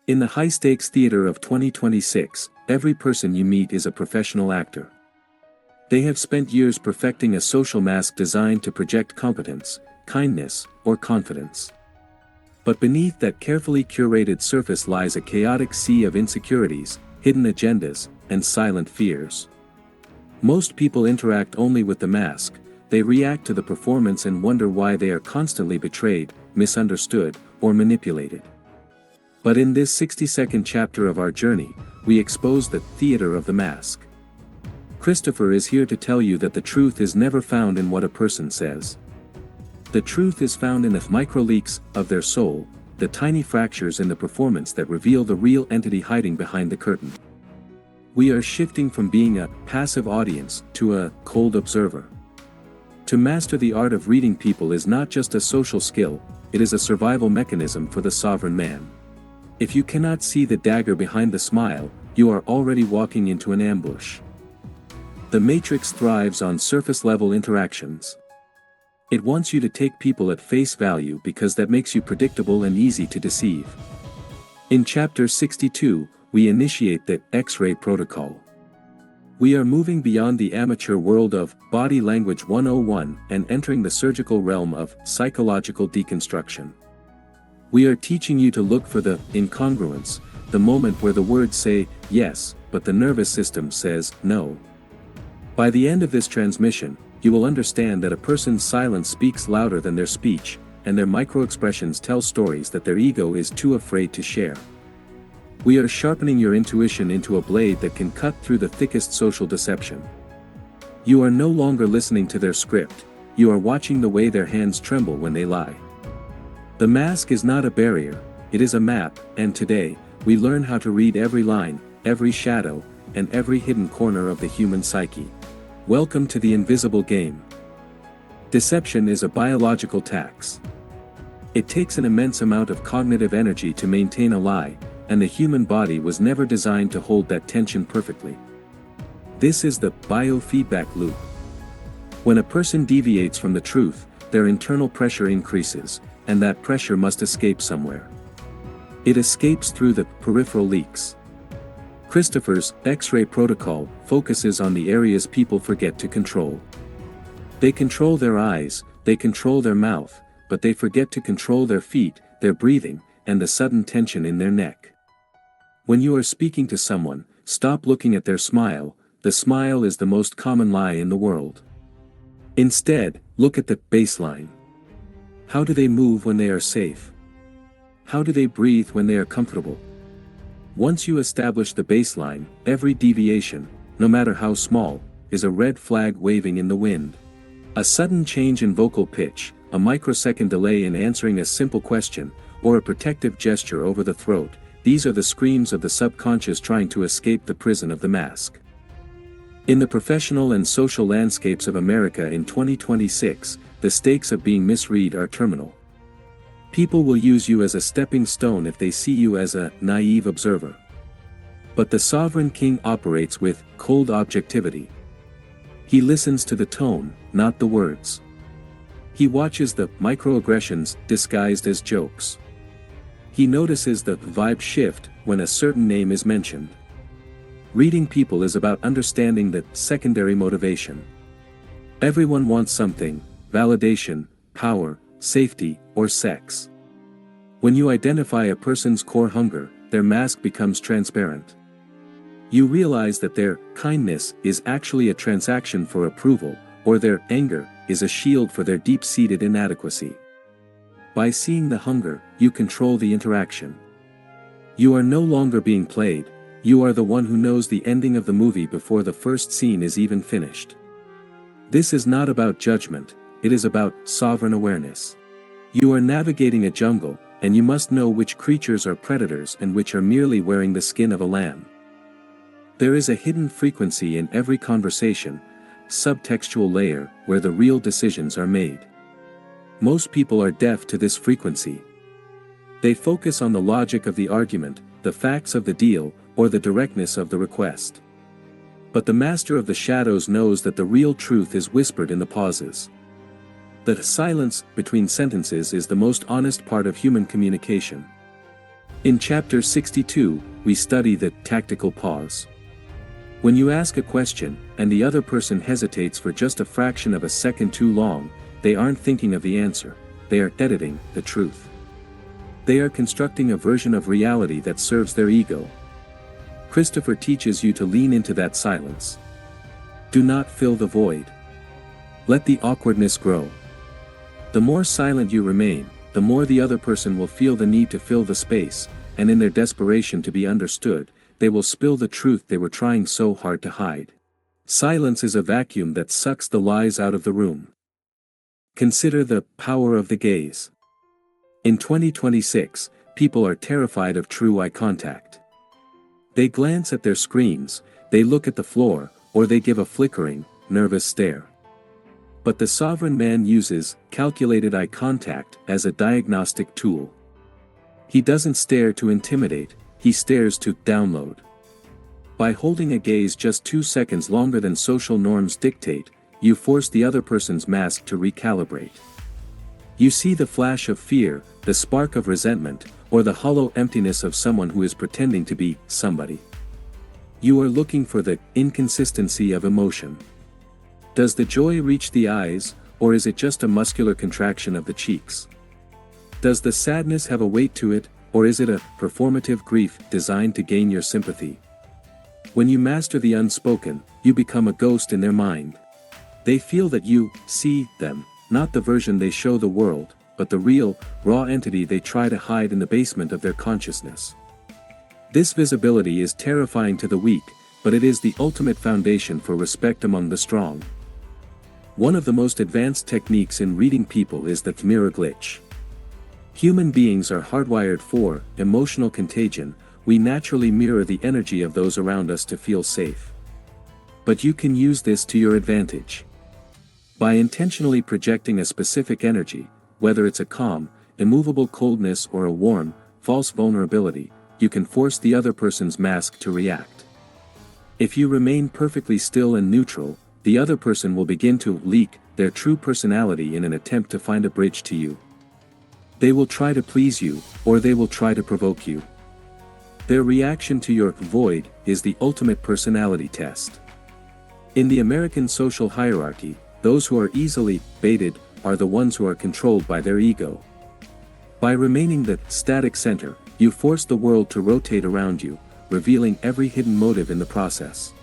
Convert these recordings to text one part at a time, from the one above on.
In the high-stakes theater of 2026, every person you meet is a professional actor. They have spent years perfecting a social mask designed to project competence, kindness, or confidence. But beneath that carefully curated surface lies a chaotic sea of insecurities, hidden agendas, and silent fears. Most people interact only with the mask. They react to the performance and wonder why they are constantly betrayed, misunderstood, or manipulated. But in this 60-second chapter of our journey, we expose the theater of the mask. Christopher is here to tell you that the truth is never found in what a person says. The truth is found in the microleaks of their soul, the tiny fractures in the performance that reveal the real entity hiding behind the curtain. We are shifting from being a passive audience to a cold observer. To master the art of reading people is not just a social skill, it is a survival mechanism for the sovereign man. If you cannot see the dagger behind the smile, you are already walking into an ambush. The Matrix thrives on surface-level interactions. It wants you to take people at face value because that makes you predictable and easy to deceive. In Chapter 62, we initiate the X-ray protocol. We are moving beyond the amateur world of Body Language 101 and entering the surgical realm of psychological deconstruction. We are teaching you to look for the incongruence, the moment where the words say yes, but the nervous system says no. By the end of this transmission, you will understand that a person's silence speaks louder than their speech, and their microexpressions tell stories that their ego is too afraid to share. We are sharpening your intuition into a blade that can cut through the thickest social deception. You are no longer listening to their script, you are watching the way their hands tremble when they lie. The mask is not a barrier, it is a map, and today, we learn how to read every line, every shadow, and every hidden corner of the human psyche. Welcome to the invisible game. Deception is a biological tax. It takes an immense amount of cognitive energy to maintain a lie, and the human body was never designed to hold that tension perfectly. This is the biofeedback loop. When a person deviates from the truth, their internal pressure increases, and that pressure must escape somewhere. It escapes through the peripheral leaks. Christopher's X-ray protocol focuses on the areas people forget to control. They control their eyes, they control their mouth, but they forget to control their feet, their breathing, and the sudden tension in their neck. When you are speaking to someone, stop looking at their smile. The smile is the most common lie in the world. Instead, look at the baseline. How do they move when they are safe? How do they breathe when they are comfortable? Once you establish the baseline, every deviation, no matter how small, is a red flag waving in the wind. A sudden change in vocal pitch, a microsecond delay in answering a simple question, or a protective gesture over the throat, these are the screams of the subconscious trying to escape the prison of the mask. In the professional and social landscapes of America in 2026, the stakes of being misread are terminal. People will use you as a stepping stone if they see you as a naive observer. But the sovereign king operates with cold objectivity. He listens to the tone, not the words. He watches the microaggressions disguised as jokes. He notices the vibe shift when a certain name is mentioned. Reading people is about understanding the secondary motivation. Everyone wants something: validation, power, safety, or sex. When you identify a person's core hunger, their mask becomes transparent. You realize that their kindness is actually a transaction for approval, or their anger is a shield for their deep-seated inadequacy. By seeing the hunger, you control the interaction. You are no longer being played, you are the one who knows the ending of the movie before the first scene is even finished. This is not about judgment, it is about sovereign awareness. You are navigating a jungle, and you must know which creatures are predators and which are merely wearing the skin of a lamb. There is a hidden frequency in every conversation, subtextual layer, where the real decisions are made. Most people are deaf to this frequency. They focus on the logic of the argument, the facts of the deal, or the directness of the request. But the master of the shadows knows that the real truth is whispered in the pauses. The silence between sentences is the most honest part of human communication. In Chapter 62, we study the tactical pause. When you ask a question, and the other person hesitates for just a fraction of a second too long, they aren't thinking of the answer, they are editing the truth. They are constructing a version of reality that serves their ego. Christopher teaches you to lean into that silence. Do not fill the void. Let the awkwardness grow. The more silent you remain, the more the other person will feel the need to fill the space, and in their desperation to be understood, they will spill the truth they were trying so hard to hide. Silence is a vacuum that sucks the lies out of the room. Consider the power of the gaze. In 2026, people are terrified of true eye contact. They glance at their screens, they look at the floor, or they give a flickering, nervous stare. But the sovereign man uses calculated eye contact as a diagnostic tool. He doesn't stare to intimidate, he stares to download. By holding a gaze just 2 seconds longer than social norms dictate, you force the other person's mask to recalibrate. You see the flash of fear, the spark of resentment, or the hollow emptiness of someone who is pretending to be somebody. You are looking for the inconsistency of emotion. Does the joy reach the eyes, or is it just a muscular contraction of the cheeks? Does the sadness have a weight to it, or is it a performative grief designed to gain your sympathy? When you master the unspoken, you become a ghost in their mind. They feel that you see them, not the version they show the world, but the real, raw entity they try to hide in the basement of their consciousness. This visibility is terrifying to the weak, but it is the ultimate foundation for respect among the strong. One of the most advanced techniques in reading people is the mirror glitch. Human beings are hardwired for emotional contagion. We naturally mirror the energy of those around us to feel safe. But you can use this to your advantage. By intentionally projecting a specific energy, whether it's a calm, immovable coldness or a warm, false vulnerability, you can force the other person's mask to react. If you remain perfectly still and neutral, the other person will begin to leak their true personality in an attempt to find a bridge to you. They will try to please you, or they will try to provoke you. Their reaction to your void is the ultimate personality test. In the American social hierarchy, those who are easily baited are the ones who are controlled by their ego. By remaining the static center, you force the world to rotate around you, revealing every hidden motive in the process.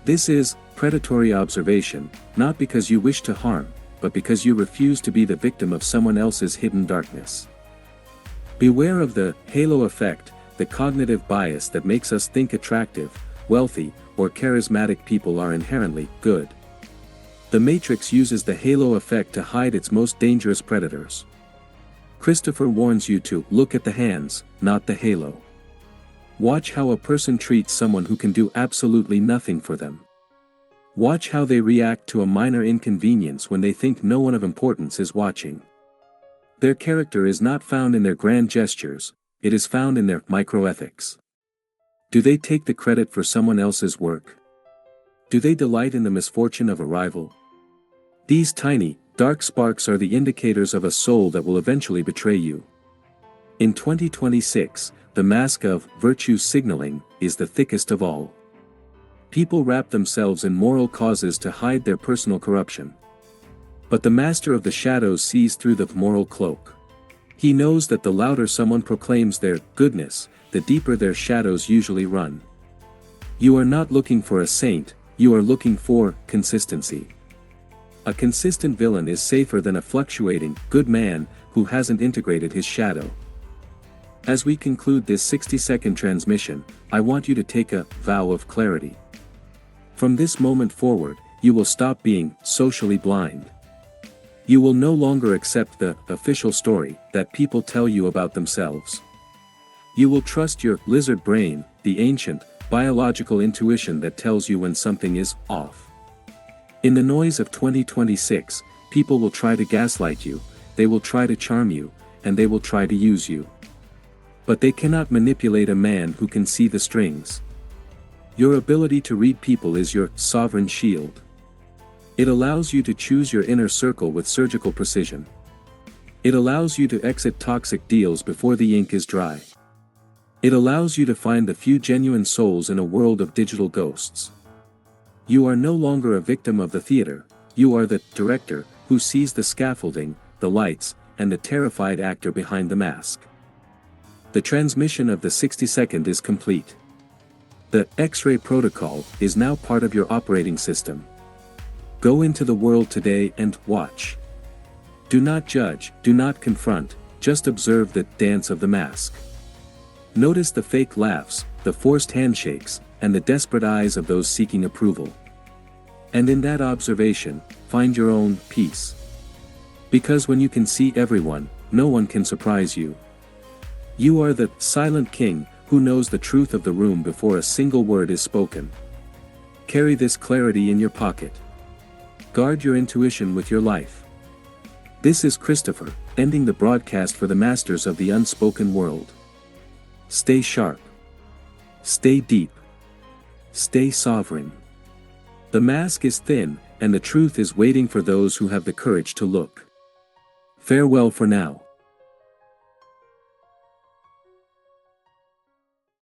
This is predatory observation, not because you wish to harm, but because you refuse to be the victim of someone else's hidden darkness. Beware of the halo effect, the cognitive bias that makes us think attractive, wealthy, or charismatic people are inherently good. The Matrix uses the halo effect to hide its most dangerous predators. Christopher warns you to look at the hands, not the halo. Watch how a person treats someone who can do absolutely nothing for them. Watch how they react to a minor inconvenience when they think no one of importance is watching. Their character is not found in their grand gestures, it is found in their microethics. Do they take the credit for someone else's work? Do they delight in the misfortune of a rival? These tiny, dark sparks are the indicators of a soul that will eventually betray you. In 2026, the mask of virtue signaling is the thickest of all. People wrap themselves in moral causes to hide their personal corruption. But the master of the shadows sees through the moral cloak. He knows that the louder someone proclaims their goodness, the deeper their shadows usually run. You are not looking for a saint, you are looking for consistency. A consistent villain is safer than a fluctuating, good man, who hasn't integrated his shadow. As we conclude this 60-second transmission, I want you to take a vow of clarity. From this moment forward, you will stop being socially blind. You will no longer accept the official story that people tell you about themselves. You will trust your lizard brain, the ancient, biological intuition that tells you when something is off. In the noise of 2026, people will try to gaslight you, they will try to charm you, and they will try to use you. But they cannot manipulate a man who can see the strings. Your ability to read people is your sovereign shield. It allows you to choose your inner circle with surgical precision. It allows you to exit toxic deals before the ink is dry. It allows you to find the few genuine souls in a world of digital ghosts. You are no longer a victim of the theater, you are the director who sees the scaffolding, the lights, and the terrified actor behind the mask. The transmission of the 60-second is complete. The X-ray protocol is now part of your operating system. Go into the world today and watch. Do not judge, do not confront, just observe the dance of the mask. Notice the fake laughs, the forced handshakes, and the desperate eyes of those seeking approval. And in that observation, find your own peace. Because when you can see everyone, no one can surprise you. You are the silent king who knows the truth of the room before a single word is spoken. Carry this clarity in your pocket. Guard your intuition with your life. This is Christopher, ending the broadcast for the masters of the unspoken world. Stay sharp. Stay deep. Stay sovereign. The mask is thin, and the truth is waiting for those who have the courage to look. Farewell for now.